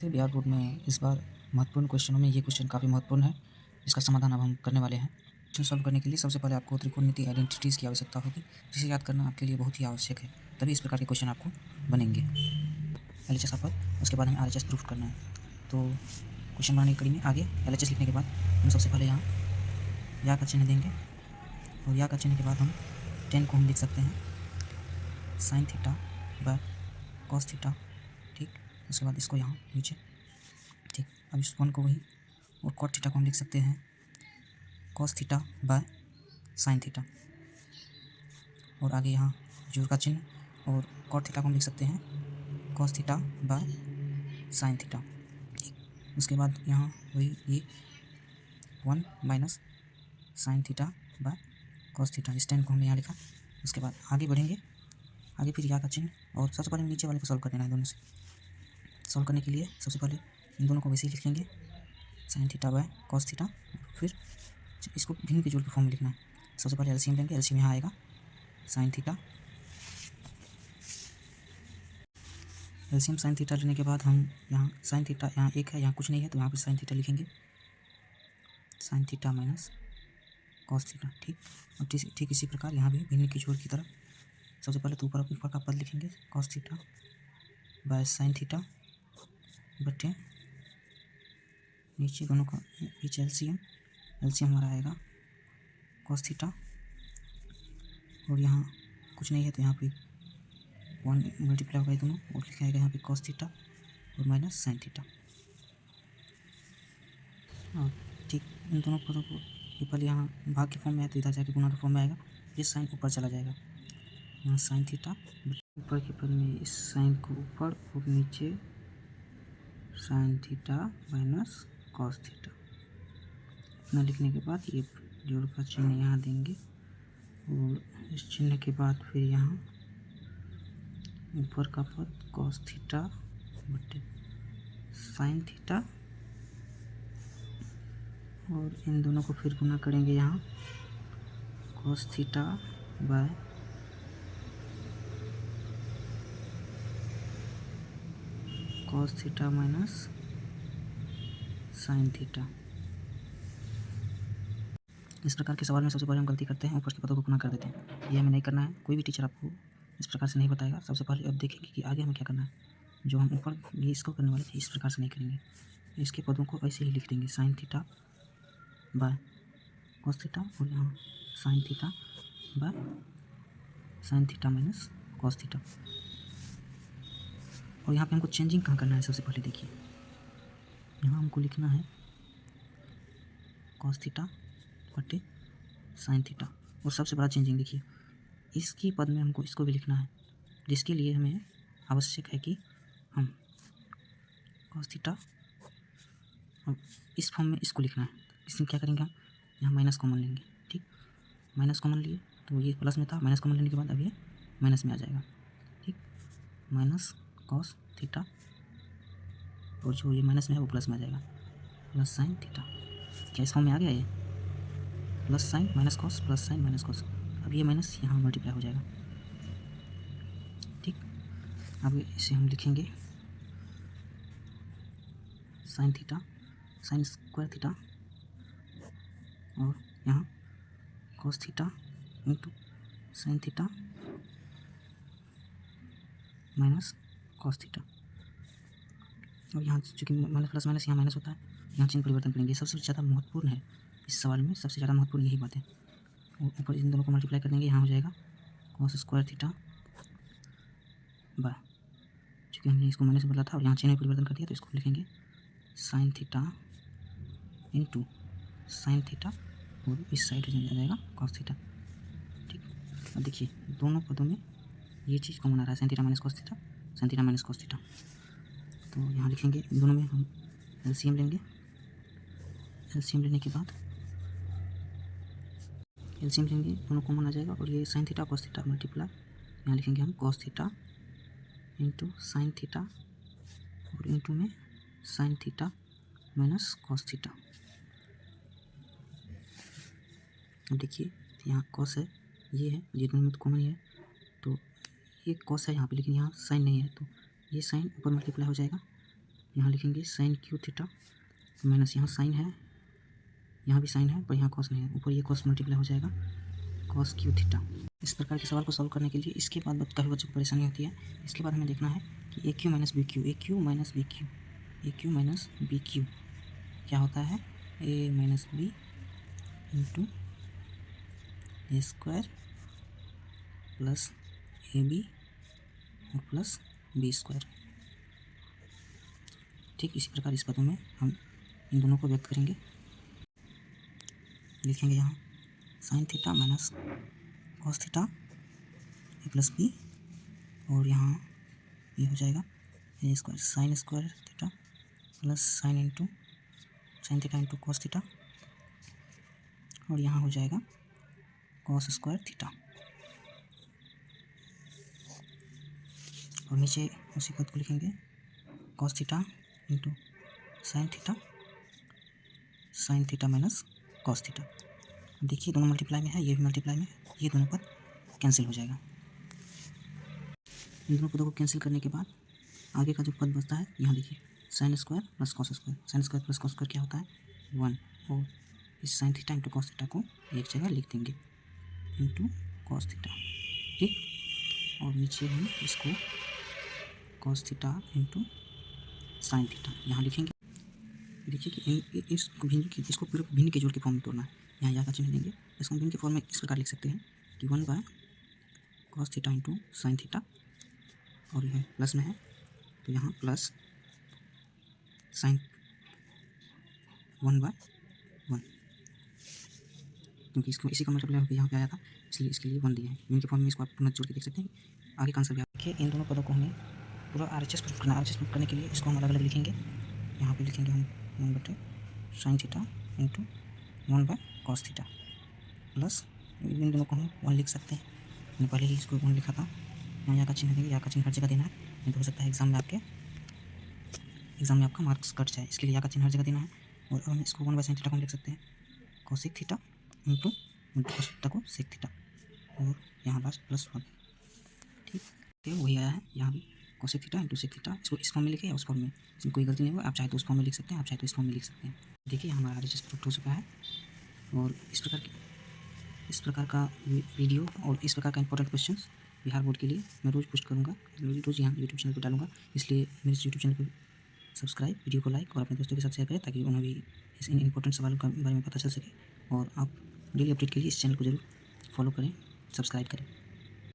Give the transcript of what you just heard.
थे बिहार बोर्ड में इस बार महत्वपूर्ण क्वेश्चनों में ये क्वेश्चन काफ़ी महत्वपूर्ण है। इसका समाधान अब हम करने वाले हैं। क्वेश्चन सॉल्व करने के लिए सबसे पहले आपको त्रिकोणमितीय आइडेंटिटीज़ की आवश्यकता होगी, जिसे याद करना आपके लिए बहुत ही आवश्यक है। तभी इस प्रकार के क्वेश्चन आपको बनेंगे। एलएचएस का पद, उसके बाद हमें आरएचएस प्रूफ करना है। तो क्वेश्चन बनाने की कड़ी में आगे एलएचएस लिखने के बाद हम सबसे पहले यहाँ या का चिन्ह देंगे, और या का चिन्ह के बाद हम टेन को हम लिख सकते हैं sine theta by cos theta. ठीक, उसके बाद इसको यहाँ नीचे। ठीक, अब इस वन को वही, और कॉट थीटा को हम लिख सकते हैं cos theta by sine theta, और आगे यहाँ जोड़ का चिन्ह, और कॉट थीटा को हम लिख सकते हैं cos theta by sine theta. ठीक, उसके बाद यहाँ वही ये 1 minus sine theta by cos theta, इस टेन को हमने यहाँ लिखा। उसके बाद आगे बढ़ेंगे, आगे फिर या का चिन्ह, और सबसे पहले नीचे वाले को सॉल्व कर देना है। दोनों से सॉल्व करने के लिए सबसे पहले इन दोनों को वैसे ही लिखेंगे sine theta by cos theta, फिर इसको भिन्न के जोड़ के फॉर्म में लिखना है। सबसे पहले एलसीएम लेंगे, एलसीएम यहाँ आएगा sine theta, LCM sine theta लेने के बाद हम यहाँ साइन थीटा यहाँ एक है, यहाँ कुछ नहीं है, तो यहाँ पर साइन थीटा लिखेंगे sign theta minus cos theta. ठीक, और ठीक इसी प्रकार यहाँ भी भिन्न की जोड़ की तरफ सबसे पहले तो ऊपर का पद लिखेंगे cos theta by sine theta बटे नीचे दोनों का नीचे एलसीएम, एलसीएम हमारा आएगा कॉस थीटा, और यहाँ कुछ नहीं है तो यहाँ पे 1 मल्टीप्लाई होगा दोनों, और लिखा आएगा यहाँ पे कॉस थीटा और माइनस साइन थीटा। और ठीक इन दोनों पदों को ऊपर यहाँ भाग के फॉर्म में है, तो इधर जाके गुणा के फॉर्म में आएगा। ये साइन ऊपर चला जाएगा, यहाँ साइन थीटा ऊपर के पद में इस साइन को ऊपर और नीचे sign theta minus cos theta. इतना लिखने के बाद ये जोड़ का चिन्ह यहाँ देंगे, और इस चिन्ह के बाद फिर यहाँ ऊपर का पद कॉस थीटा बटे साइन थीटा, और इन दोनों को फिर गुना करेंगे यहाँ cos theta by cos theta minus sine theta. इस प्रकार के सवाल में सबसे पहले हम गलती करते हैं, ऊपर के पदों को गुना कर देते हैं। ये हमें नहीं करना है, कोई भी टीचर आपको इस प्रकार से नहीं बताएगा। सबसे पहले अब देखेंगे कि आगे हमें क्या करना है। जो हम ऊपर ये इसको करने वाले थे, इस प्रकार से नहीं करेंगे। इसके पदों को ऐसे ही लिख देंगे sine theta by cos theta, और यहाँ sine theta by sine theta minus cos theta. और यहाँ पे हमको चेंजिंग कहाँ करना है, सबसे पहले देखिए यहाँ हमको लिखना है कॉस थीटा बटे साइन थीटा, और सबसे बड़ा चेंजिंग देखिए इसकी पद में हमको इसको भी लिखना है, जिसके लिए हमें आवश्यक है कि हम कॉस थीटा इस फॉर्म में इसको लिखना है। इसमें क्या करेंगे, हम यहाँ माइनस कॉमन लेंगे। ठीक, माइनस कॉमन लिए तो ये प्लस में था, माइनस कॉमन लेने के बाद अब ये माइनस में आ जाएगा। ठीक, माइनस कॉस थीटा, और जो ये माइनस में है वो प्लस में आ जाएगा, प्लस साइन थीटा। क्या इस फॉर्म में आ गया ये plus sign minus cos plus sign minus cos. अब ये माइनस यहाँ मल्टीप्लाई हो जाएगा। ठीक, अब इसे हम लिखेंगे sine theta sine square theta, और यहाँ cos theta into sine theta minus cos theta. और यहाँ चूँकि माइनस प्लस माइनस यहाँ माइनस होता है, यहाँ चिन्ह परिवर्तन करेंगे। सबसे ज़्यादा महत्वपूर्ण है इस सवाल में, सबसे ज़्यादा महत्वपूर्ण यही बात है। और ऊपर इन दोनों को मल्टीप्लाई कर देंगे, यहाँ हो जाएगा कॉस स्क्वायर थीटा बाय, चूँकि हमने इसको माइनस में बदला था और यहाँ चिन्ह परिवर्तन कर दिया, तो इसको लिखेंगे sign theta into sine theta, और इस साइड आ जाएगा कॉस थीटा। ठीक, अब देखिए दोनों पदों में ये चीज़ कॉमन आ रहा है, sign theta minus cos theta, sign theta minus cos theta. तो यहाँ लिखेंगे इन दोनों में हम एलसीएम लेंगे, एलसीएम लेने के बाद एलसीएम लेंगे, दोनों कॉमन आ जाएगा, और ये sine theta cos theta multiply, यहाँ लिखेंगे हम cos theta into sine theta, और इंटू में sign theta minus cos theta. अब देखिए यहाँ कॉस है, ये दोनों में तो कॉमन ही है, तो ये कॉस है यहाँ पे, लेकिन यहाँ साइन नहीं है, तो ये साइन ऊपर मल्टीप्लाई हो जाएगा, यहाँ लिखेंगे साइन क्यू थीटा माइनस यहाँ साइन है, यहाँ भी साइन है पर यहाँ कॉस नहीं है, ऊपर ये कॉस मल्टीप्लाई हो जाएगा कॉस क्यू थीटा। इस प्रकार के सवाल को सॉल्व करने के लिए इसके बाद काफ़ी बच्चों को परेशानी होती है। इसके बाद हमें देखना है कि A cube minus B cube, A cube minus B cube, A cube minus B cube क्या होता है, A minus B into A square plus A B और प्लस बी स्क्वायर। ठीक इसी प्रकार इस पदों में हम इन दोनों को व्यक्त करेंगे। लिखेंगे यहाँ sine theta minus cos theta A plus B और यहाँ ये हो जाएगा A square theta plus sine theta into cos theta और यहाँ हो जाएगा कॉस स्क्वायर थीटा और नीचे उसी पद को लिखेंगे cos theta into sine theta minus cos theta. देखिए दोनों मल्टीप्लाई में है, ये भी मल्टीप्लाई में, ये दोनों पद कैंसिल हो जाएगा। इन दोनों पदों को कैंसिल करने के बाद आगे का जो पद बचता है यहाँ देखिए sine square plus cos square, sine square plus cos square क्या होता है 1 और इस sign theta into cos theta को एक जगह लिख देंगे इंटू कॉस थीटा। ठीक और नीचे हम इसको cos theta into sine theta यहाँ लिखेंगे। देखिए कि इसको पूरे भिन्न के जोड़ के फॉर्म में तोड़ना है, यहाँ या का चिन्ह देंगे। इसको भिन्न के फॉर्म में इस प्रकार लिख सकते हैं कि 1 by cos theta into sine theta और यह प्लस में है तो यहाँ प्लस साइन 1 बाय 1 क्योंकि इसको इसी का मल्टीप्लाई होकर यहाँ पे आया था इसलिए इसके लिए 1 दिया है। इनके फॉर्म में इसको आप पुनः जोड़ के देख सकते हैं। आगे का आंसर भी देखिए इन दोनों पदों को हमें पूरा RHS प्रूफ करना है। RHS प्रूफ करने के लिए इसको हम अलग अलग लिखेंगे। यहाँ पे लिखेंगे हम 1/sin theta into 1 by cos theta plus इन दोनों को हम 1 लिख सकते हैं। मैंने पहले ही इसको 1 लिखा था। यहाँ या का चिन्ह देंगे, या का चिन्ह हर जगह देना है, नहीं तो हो सकता है एग्जाम में आपका मार्क्स कट जाए, इसके लिए या का चिन्ह हर जगह देना है। और अब हम इसको 1/sin थीटा को हम लिख सकते हैं cosec theta into cos theta को सेक थीटा और यहाँ लास्ट प्लस 1। ठीक तो वही आया है यहाँ भी cosec theta into sec theta. इसको इस फॉर्म में लिखे या उस फॉर्म में, इसमें कोई गलती नहीं होगा। आप चाहे तो उस फॉर्म में लिख सकते हैं, आप चाहे तो इस फॉर्म में लिख सकते हैं। देखिए हमारा RHS प्रूफ हो चुका है और इस प्रकार का वीडियो और इस प्रकार का इंपॉर्टेंट क्वेश्चन बिहार बोर्ड के लिए मैं रोज़ पोस्ट करूँगा, रोज़ यहाँ यूट्यूब चैनल पर डालूंगा। इसलिए मेरे यूट्यूब चैनल को सब्सक्राइब, वीडियो को लाइक और अपने दोस्तों के साथ शेयर करें ताकि उन्हें भी इस इन इंपॉर्टेंट सवालों के बारे में पता चल सके। और आप डेली अपडेट के लिए इस चैनल को जरूर फॉलो करें, सब्सक्राइब करें।